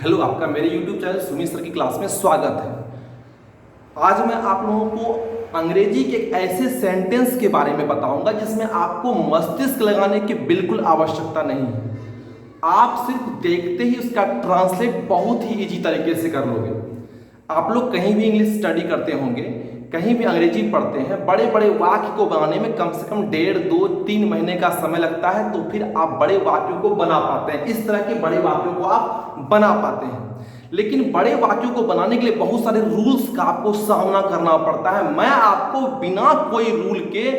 Hello, आपका मेरे YouTube channel Sumit sir की क्लास में स्वागत है। आज मैं आप लोगों को अंग्रेजी के एक ऐसे सेंटेंस के बारे में बताऊंगा जिसमें आपको मस्तिष्क लगाने की बिल्कुल आवश्यकता नहीं है। आप सिर्फ देखते ही उसका ट्रांसलेट बहुत ही इजी तरीके से कर लोगे। आप लोग कहीं भी इंग्लिश स्टडी करते होंगे, कहीं भी अंग्रेजी पढ़ते हैं, बड़े बड़े वाक्य को बनाने में कम से कम 1.5-2-3 महीने का समय लगता है, तो फिर आप बड़े वाक्यों को बना पाते हैं। इस तरह के बड़े वाक्यों को आप बना पाते हैं। लेकिन बड़े वाक्यों को बनाने के लिए बहुत सारे रूल्स का आपको सामना करना पड़ता है। मैं आपको बिना कोई रूल के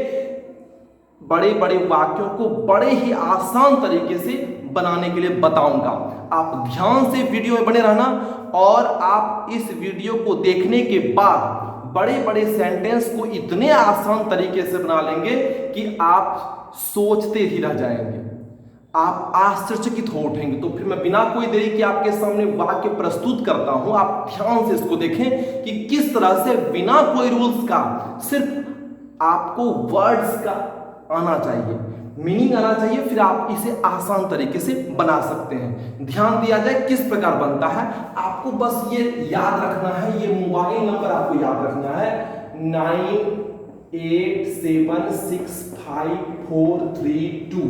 बड़े बड़े वाक्यों को बड़े ही आसान तरीके से बनाने के लिए बताऊंगा। आप ध्यान से वीडियो में बने रहना और आप इस वीडियो को देखने के बाद बड़े बड़े सेंटेंस को इतने आसान तरीके से बना लेंगे कि आप सोचते ही रह जाएंगे, आप आश्चर्यचकित हो उठेंगे। तो फिर मैं बिना कोई देरी के आपके सामने वाक्य प्रस्तुत करता हूं। आप ध्यान से इसको देखें कि किस तरह से बिना कोई रूल्स का सिर्फ आपको वर्ड्स का आना चाहिए, मीनिंग आना चाहिए, फिर आप इसे आसान तरीके से बना सकते हैं। ध्यान दिया जाए किस प्रकार बनता है। आपको बस ये याद रखना है, ये मोबाइल नंबर आपको याद रखना है 98765432।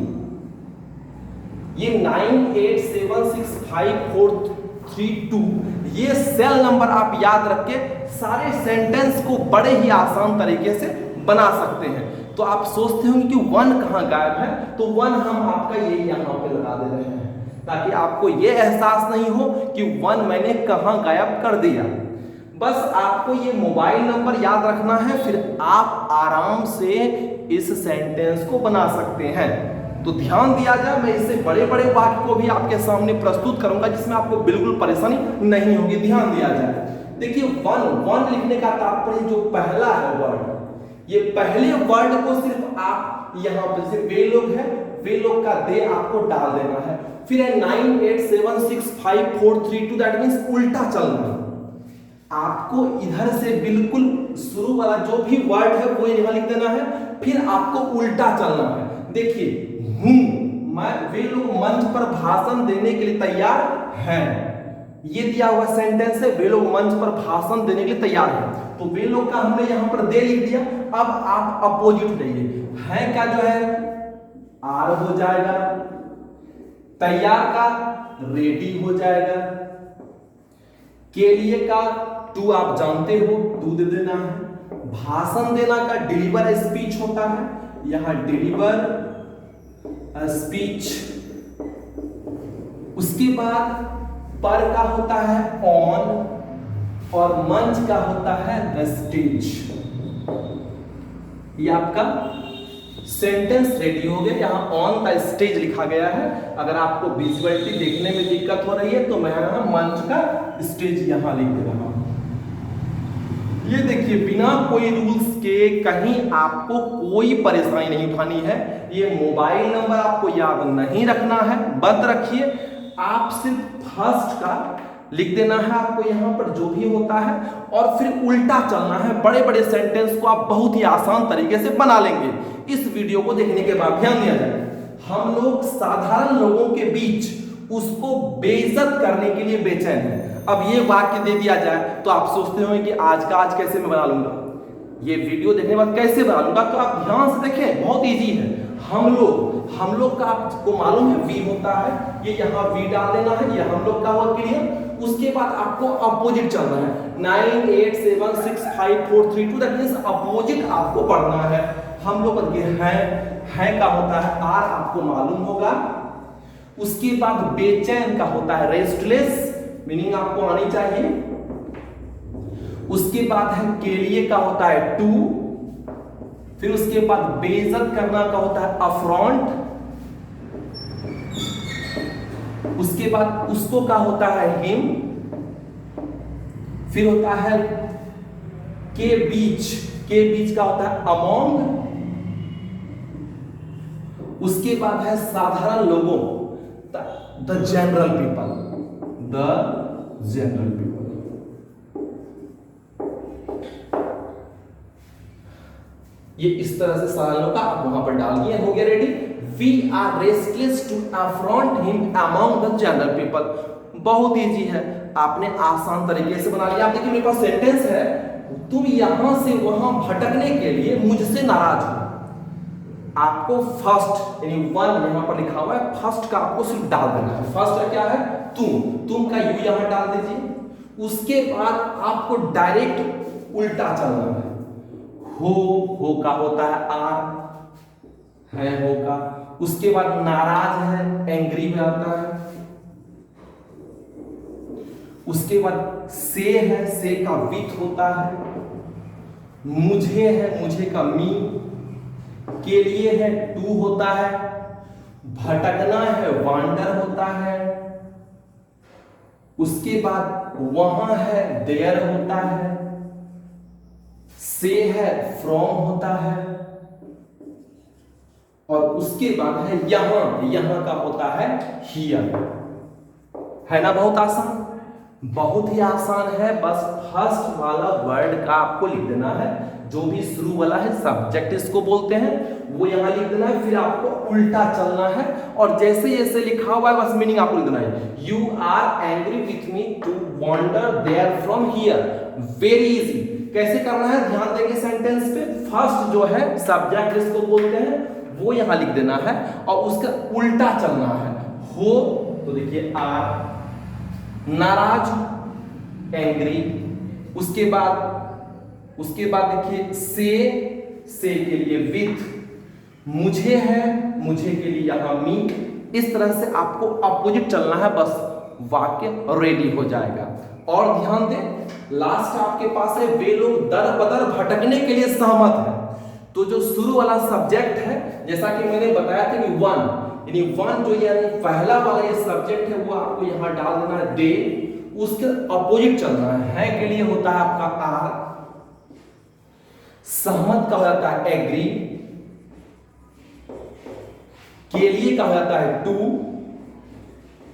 ये 98765432 ये सेल नंबर आप याद रख के सारे सेंटेंस को बड़े ही आसान तरीके से बना सकते हैं। तो आप सोचते होंगे कि वन कहाँ गायब है, तो वन हम आपका ये यहाँ पे लगा दे रहे हैं ताकि आपको ये एहसास नहीं हो कि वन मैंने कहाँ गायब कर दिया। बस आपको ये मोबाइल नंबर याद रखना है, फिर आप आराम से इस सेंटेंस को बना सकते हैं। तो ध्यान दिया जाए, मैं इससे बड़े बड़े वाक्य को भी आपके सामने प्रस्तुत करूंगा जिसमें आपको बिल्कुल परेशानी नहीं होगी। ध्यान दिया जाए, देखिए वन लिखने का तात्पर्य जो पहला है वर्ड, ये पहले वर्ड को सिर्फ आप यहां पर से वे लोग है, वे लोग का दे आपको डाल देना है। फिर है 98765432, दैट मींस उल्टा चलना। आपको इधर से बिल्कुल शुरू वाला जो भी वर्ड है वो यहां लिख देना है, फिर आपको उल्टा चलना है। देखिए वे लोग मंच पर भाषण देने के लिए तैयार हैं, ये दिया हुआ सेंटेंस है, वे लोग मंच पर भाषण देने के लिए तैयार हैं। तो वे लोग का हमने यहां पर दे लिख दिया। अब आप अपोजिट लेंगे, है का जो है आर हो जाएगा, तैयार का रेडी हो जाएगा, के लिए का टू आप जानते हो टू दे देना है, भाषण देना का डिलीवर स्पीच होता है, यहां डिलीवर स्पीच। उसके बाद पर का होता है ऑन और मंच का होता है द स्टेज। ये आपका सेंटेंस रेडी हो गया। यहां ऑन द स्टेज लिखा गया है। अगर आपको विजुअलिटी देखने में दिक्कत हो रही है तो मैं यहां मंच का स्टेज यहां लिख दे रहा हूं। ये देखिए, बिना कोई रूल्स के कहीं आपको कोई परेशानी नहीं उठानी है। ये मोबाइल नंबर आपको याद नहीं रखना है, बंद रखिए। आप सिर्फ फर्स्ट का लिख देना है आपको यहां पर जो भी होता है, और फिर उल्टा चलना है। बड़े बड़े सेंटेंस को आप बहुत ही आसान तरीके से बना लेंगे इस वीडियो को देखने के बाद। ध्यान दिया जाए, हम लोग साधारण लोगों के बीच उसको बेइज्जत करने के लिए बेचैन हैं। अब ये वाक्य दे दिया जाए तो आप सोचते होंगे कि आज का आज कैसे मैं बना लूंगा, ये वीडियो देखने के बाद कैसे बना लूंगा। तो आप ध्यान से देखें, बहुत इजी है। हम लोग का आपको मालूम है वी होता है, ये यहां वी डाल देना है, ये हम लोग का हुआ क्लियर। उसके बाद आपको अपोजिट चलना है 98765432, दैट मींस अपोजिट आपको पढ़ना है। हम लोग है का होता है आर, आपको मालूम होगा। उसके बाद बेचैन का होता है रेस्टलेस, मीनिंग आपको आनी चाहिए। उसके बाद है के लिए का होता है टू, फिर उसके बाद बेइज्जत करना का होता है अफ्रॉन्ट, उसके बाद उसको का होता है हिम, फिर होता है के बीच का होता है अमोंग, उसके बाद है साधारण लोगों द जनरल पीपल, ये इस तरह से साधारण लोग का आप वहां पर डाल दिए। हो गया ready. We are restless to affront him among the general people. बहुत इजी है, आपने आसान तरीके से बना लिया। आप देखिए मेरे पास सेंटेंस है, तुम यहां से वहां भटकने के लिए मुझसे नाराज हो। आपको फर्स्ट यानी वन यहां पर लिखा हुआ है, फर्स्ट का आपको सिर्फ डाल देना है। फर्स्ट का क्या है? तुम का यू यहां डाल दीजिए। उसके बाद आपको डायरेक्ट उल्टा चलना है। हो का होता है आर, है हो का। उसके बाद नाराज है, एंग्री में आता है। उसके बाद से है, से का विथ होता है। मुझे है, मुझे का मी। के लिए है, टू होता है। भटकना है, वांडर होता है। उसके बाद वहां है, देयर होता है। से है, फ्रॉम होता है। और उसके बाद है यहां का होता है हियर। है ना बहुत आसान? बहुत ही आसान है। बस फर्स्ट वाला वर्ड का आपको लिख देना है, जो भी शुरू वाला है सब्जेक्ट इसको बोलते हैं, वो यहां लिख देना है। फिर आपको उल्टा चलना है और जैसे जैसे लिखा हुआ है बस मीनिंग आपको लिख देना है। You are angry with me to wonder there from here. Very easy. कैसे करना है ध्यान देंगे सेंटेंस पे। फर्स्ट जो है सब्जेक्ट इसको बोलते हैं, वो यहां लिख देना है और उसका उल्टा चलना है। हो तो देखिए आर, नाराज, एंग्री। उसके बाद देखिए से के लिए विथ। मुझे है, मुझे के लिए यहां मी। इस तरह से आपको अपोजिट चलना है, बस वाक्य रेडी हो जाएगा। और ध्यान दें लास्ट आपके पास है, वे लोग दर बदर भटकने के लिए सहमत है। तो जो शुरू वाला सब्जेक्ट है, जैसा कि मैंने बताया था कि वन, यानी वन जो यानी पहला वाला ये सब्जेक्ट है, वो आपको यहां डाल देना है दे। उसके अपोजिट चलना है के लिए होता है आपका आर। सहमत का हो जाता है एग्री। के लिए का हो जाता है टू।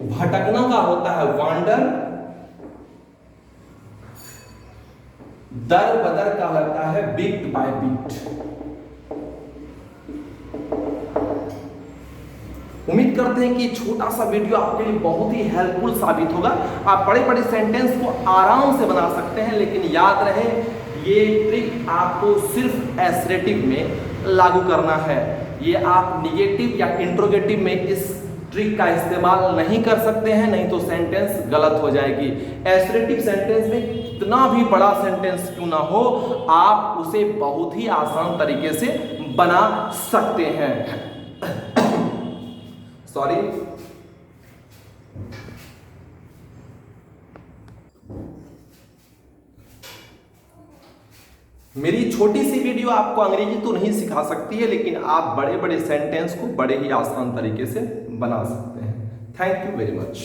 भटकना का होता है वांडर। दर बदर का होता है बिट बाय बिट। उम्मीद करते हैं कि छोटा सा वीडियो आपके लिए बहुत ही हेल्पफुल साबित होगा। आप बड़े बड़े सेंटेंस को आराम से बना सकते हैं, लेकिन याद रहे ये ट्रिक आपको सिर्फ एसरेटिव में लागू करना है। ये आप निगेटिव या इंट्रोगेटिव में इस ट्रिक का इस्तेमाल नहीं कर सकते हैं, नहीं तो सेंटेंस गलत हो जाएगी। एसरेटिव सेंटेंस में कितना भी बड़ा सेंटेंस क्यों ना हो, आप उसे बहुत ही आसान तरीके से बना सकते हैं। सॉरी। मेरी छोटी सी वीडियो आपको अंग्रेजी तो नहीं सिखा सकती है, लेकिन आप बड़े बड़े सेंटेंस को बड़े ही आसान तरीके से बना सकते हैं। Thank you very much.